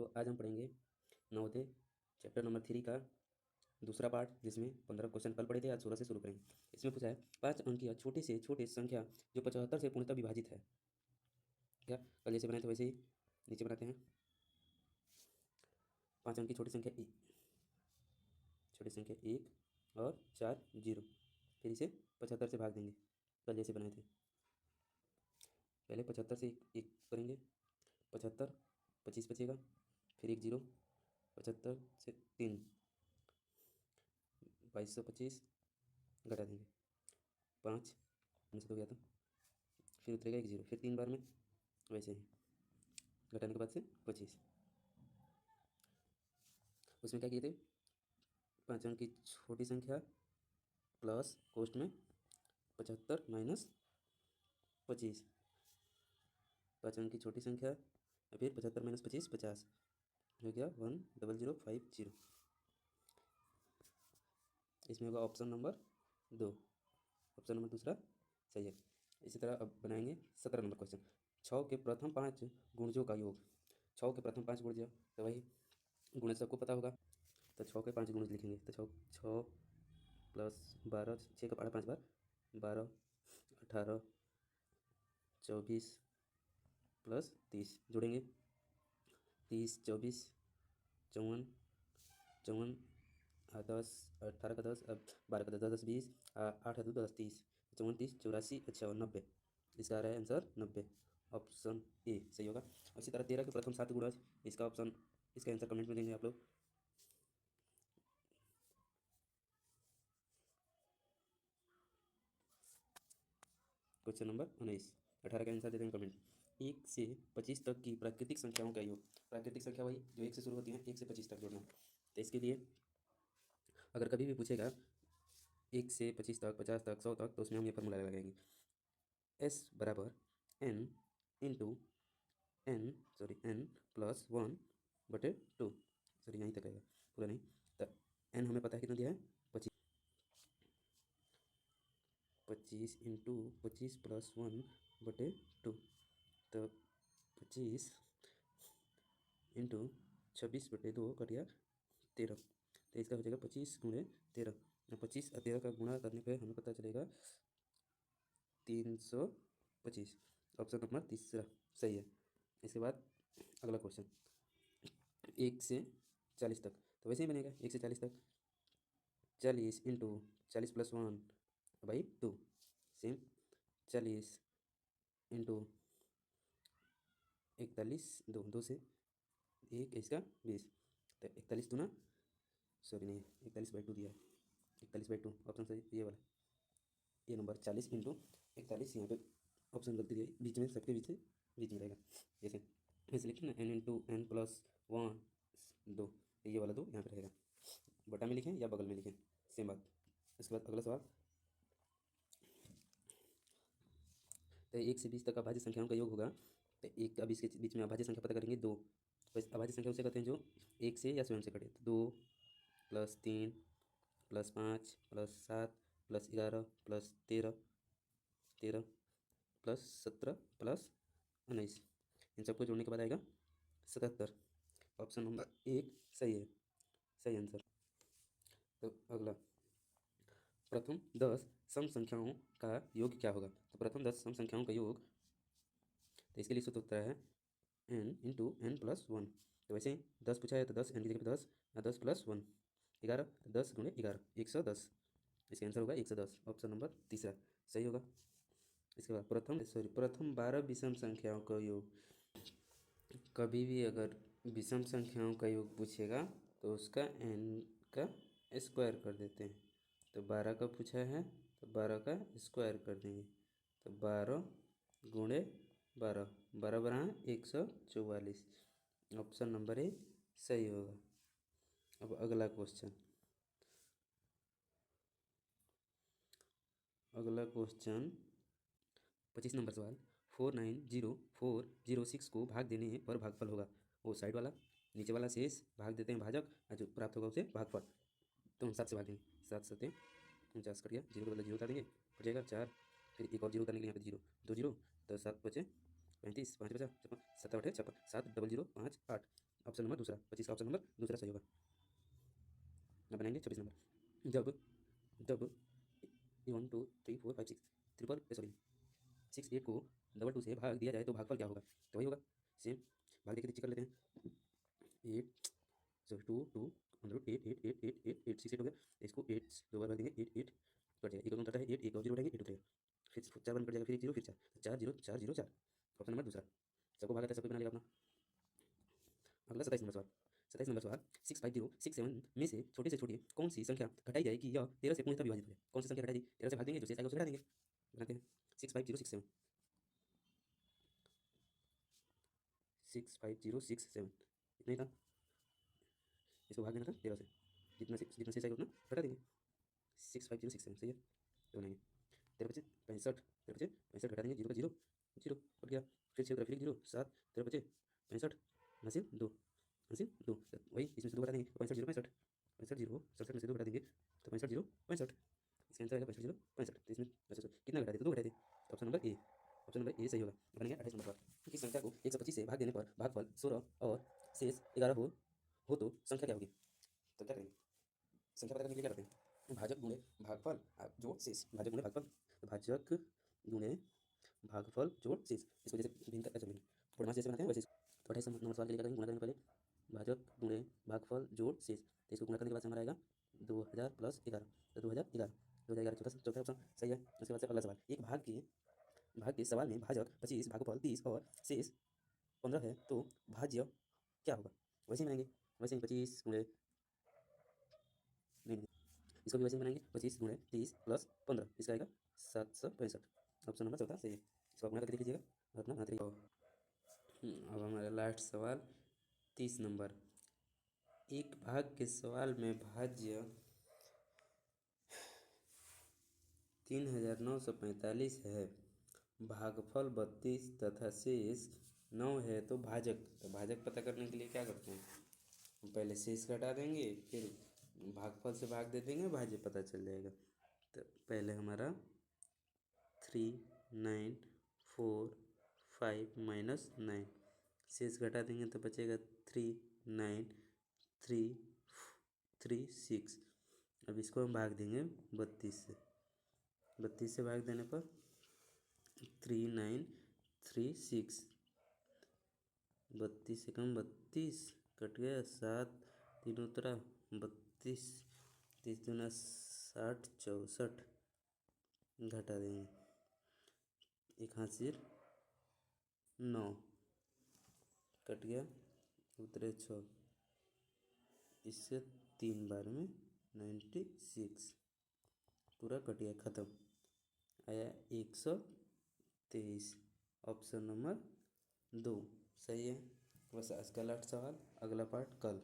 बच्चों, आज हम पढ़ेंगे नवोदय चैप्टर नंबर 3 का दूसरा पार्ट, जिसमें 15 क्वेश्चन कल पढ़े थे। आज 16 से शुरू करेंगे। इसमें पूछा है 5 अंक या छोटे से छोटे संख्या जो 75 से पूर्णतः विभाजित है। क्या कल जैसे बनाए थे वैसे ही नीचे बनाते हैं। 5 अंक की छोटी संख्या 1 और 4 0, फिर इसे 75 से भाग देंगे। कल जैसे बनाए थे। पहले 75 से एक करेंगे, 75 25 बचेगा, फिर 1 0, 75 से 3 2225 घटा देंगे, 5 में से 2 गया था, फिर उतरेगा 1 0, फिर 3 बार में वैसे ही घटाने के बाद से 25। उसमें क्या किए थे, 5 अंक की छोटी संख्या प्लस कोष्ट में 75 माइनस 25, 5 अंक की छोटी संख्या फिर 75 माइनस 25 50 हो गया 10050। इसमें होगा ऑप्शन नंबर 2, ऑप्शन नंबर दूसरा सही है। इसी तरह अब बनाएंगे 17 नंबर क्वेश्चन। 6 के प्रथम 5 गुणजों का योग। 6 के प्रथम 5 गुणज, तो वही गुणज सबको पता होगा, तो 6 के 5 गुणज लिखेंगे। तो 6 प्लस 12, 6 का पढ़ा 5 बार, 12 18 24 प्लस 30 जोड़ेंगे, 30 24 54 54 10 18 का 10, अब 12 का 10 10 20, 8 2 10 30, 34 84 अच्छा 90। इसका आ रहा है आंसर 90, ऑप्शन ए सही होगा। इसी तरह 13 के प्रथम 7 गुणज, इसका आंसर कमेंट में देंगे आप लोग। क्वेश्चन नंबर 19, 18 का आंसर दे देंगे कमेंट। 1 से 25 तक की प्राकृतिक संख्याओं का योग। प्राकृतिक संख्या वही जो 1 से शुरू होती है, 1 से 25 तक जोड़ना। तो इसके लिए अगर कभी भी पूछेगा 1 से 25 तक, 50 तक, 100 तक, तो उसमें हम ये फॉर्मूला लगाएंगे, S बराबर n into n plus 1/2। Sorry यहीं तक आएगा, पूरा नहीं। तो n हमें पता है कितना दिया है, 25 इंटू 25 प्लस 1/2, तो 25 इंटू 26/2 कट गया 13। तो इसका हो जाएगा 25 गुणे 13। 25 और 13 का गुणा करने पे हमें पता चलेगा 325। ऑप्शन नंबर तीसरा सही है। इसके बाद अगला क्वेश्चन 1 से 40 तक, तो वैसे ही बनेगा 1 से 40 तक, 40 इंटू 40 प्लस 1/2 सेम, 40 इंटू 41 2 से 1 इसका 20, तो 41 दूना, सॉरी नहीं 41/2 दिया है, 41/2 ऑप्शन सही ये वाला, ये नंबर 40 इंटू 41, यहाँ पे ऑप्शन गलती दी है, बीच में सबके बीच में रहेगा। जैसे ऐसे लिखे ना, n इंटू n प्लस 1 2, ये वाला 2 यहाँ पे रहेगा, बटा में लिखें या बगल में लिखें, सेम बात। इसके बाद अगला सवाल, तो 1 से 20 तक अभाज्य संख्याओं का योग होगा। तो एक अब इसके बीच में अभाज्य संख्या पता करेंगे 2। तो अभाज्य संख्या उसे कहते हैं जो 1 से या स्वयं से कटे। तो 2 plus 3 plus 5 plus 7 plus 11 plus 13 plus 17 plus 19, इन सबको जोड़ने के बाद आएगा 77। ऑप्शन नंबर 1 सही है, सही आंसर। तो अगला, प्रथम 10 सम संख्याओं का योग क्या होगा। तो प्रथम 10 सम संख्याओं का योग, तो इसके लिए सूत्र होता है n इंटू n प्लस 1। तो वैसे ही 10 पूछा है तो 10 n की जगह पे 10 या 10 प्लस 1 11, तो 10 गुणे 11 110। इसका आंसर होगा 110, ऑप्शन नंबर तीसरा सही होगा। इसके बाद प्रथम 12 विषम संख्याओं का योग। कभी भी अगर विषम संख्याओं का योग पूछेगा तो उसका n का स्क्वायर कर देते हैं। तो 12 का पूछा है तो 12 का स्क्वायर कर देंगे, तो 12 गुणे 12, 12 12 144, ऑप्शन नंबर ए सही होगा। अब अगला क्वेश्चन 25 नंबर सवाल, 490,406 को भाग देने पर भागफल होगा। वो साइड वाला, नीचे वाला शेष भाग देते हैं भाजक, और जो प्राप्त होगा उसे भागफल। तो हम 7 से भागेंगे, 7 7 49 कट गया, 0 के बदले 0 उतार देंगे, कट जाएगा 4, फिर एक और 0 उतारने के लिए यहाँ पे 0 2 0, तो 7 बचे 35, 5 बचा 56, 7 8 56, 7 0 0 5 8। ऑप्शन नंबर दूसरा 25 का ऑप्शन नंबर दूसरा सही होगा। अब बनाएंगे 26 नंबर। जब जब 1 2 3 4 5 6 ट्रिपल सॉरी 6 8 को 2 2 से भाग दिया जाए तो भागफल क्या होगा? तो वही होगा सेम, भाग देकर चेक कर लेते हैं। 8 सॉरी 2 2 अंडर 8 8 8 8 8 8 6 8 हो गया। इसको 8 दो बार भाग देंगे 8 8 कट जाएगा, एक दोनों कटा है 8 एक और जीरो उठाएंगे 8 उठेगा, फिर 4 1 कट जाएगा, फिर 1 जीरो फिर 4 4 0 4 0 4 ऑप्शन नंबर दूसरा। सबको भागा था सबको बना लेगा अपना। अगला 27 नंबर सवाल। 27 नंबर सवाल 65067 में से छोटी कौन सी संख्या घटाई जाए कि यह 13 से पूर्णतः विभाजित हो जाए? कौन सी संख्या घटाई जाएगी? 13 से भाग देंगे, जो शेष आएगा उसे घटा देंगे। बनाते हैं 65067 65067 इतना ही था, इसको भाग देना था 13 से, जितना शेष आएगा उतना घटा देंगे। 65067 सही है, तो बनाएंगे 13 25 65 13 25 65 घटा देंगे, जीरो का जीरो जीरो कट गया, फिर 6 फिर 0 7 13 25 65 हासिल 2 हासिल 2 वही इसमें से 2 घटा देंगे 65 0 65 65 0 67 में से 2 घटा देंगे तो 65 0 65, इसका आंसर आएगा 65 0 65। तो इसमें अच्छा कितना घटा थे? तो 2 घटाए थे, option number A, option number A सही होगा। बनेगा 28 नंबर पर। किस संख्या को 125 से भाग देने पर भागफल 16 और शेष 11 हो तो संख्या क्या होगी? तो क्या करेंगे? संख्या पता करने के लिए क्या करते हैं? भाजक गुणे भागफल जोड़ शेष, भाजक गुणे भागफल, तो भाजक गुणे भागफल जोड़ शेष, इसको जैसे भिन्न करके चलेंगे पूर्णमास जैसे बनाते हैं वैसे। तो 28 नंबर सवाल के लिए क्या करेंगे? गुणा करेंगे पहले भाजक गुणे भागफल जोड़ शेष, तो इसको गुणा करने के बाद से हमारा आएगा 2000 प्लस 11, तो 2011 चौथा ऑप्शन सही है। उसके बाद से अगला सवाल, एक भाग के सवाल में भाजक 25 भागफल 30 और शेष 15 है तो भाज्य क्या होगा? वैसे ही बनाएंगे, वैसे ही 25 गुणे नहीं इसको भी वैसे ही बनाएंगे 25 गुणे 30 प्लस 15, इसका आएगा 765, ऑप्शन नंबर चौथा सही है। इसको गुणा करके देख लीजिएगा और अपना बनाते रहिए। अब हमारा लास्ट सवाल 30 नंबर। एक भाग के सवाल में भाज्य 3945 है, भागफल 32 तथा शेष 9 है तो भाजक पता करने के लिए क्या करते हैं? पहले शेष घटा देंगे, फिर भागफल से भाग दे देंगे, भाज्य पता चल जाएगा। तो पहले हमारा 3945 माइनस 9, शेष घटा देंगे तो बचेगा 39336। अब इसको हम भाग देंगे 32 से, 32 से भाग देने पर 3936, 32 से कम 32 कट गया, 7 तीन उतरा 32, 30 दूना 60 64 घटा देंगे, एक हासिल 9 कट गया, उतरे 6, इससे 3 बार में 96 पूरा कट गया, ख़त्म, आया 123, ऑप्शन नंबर 2 सही है। बस आज का लास्ट सवाल, अगला पार्ट कल।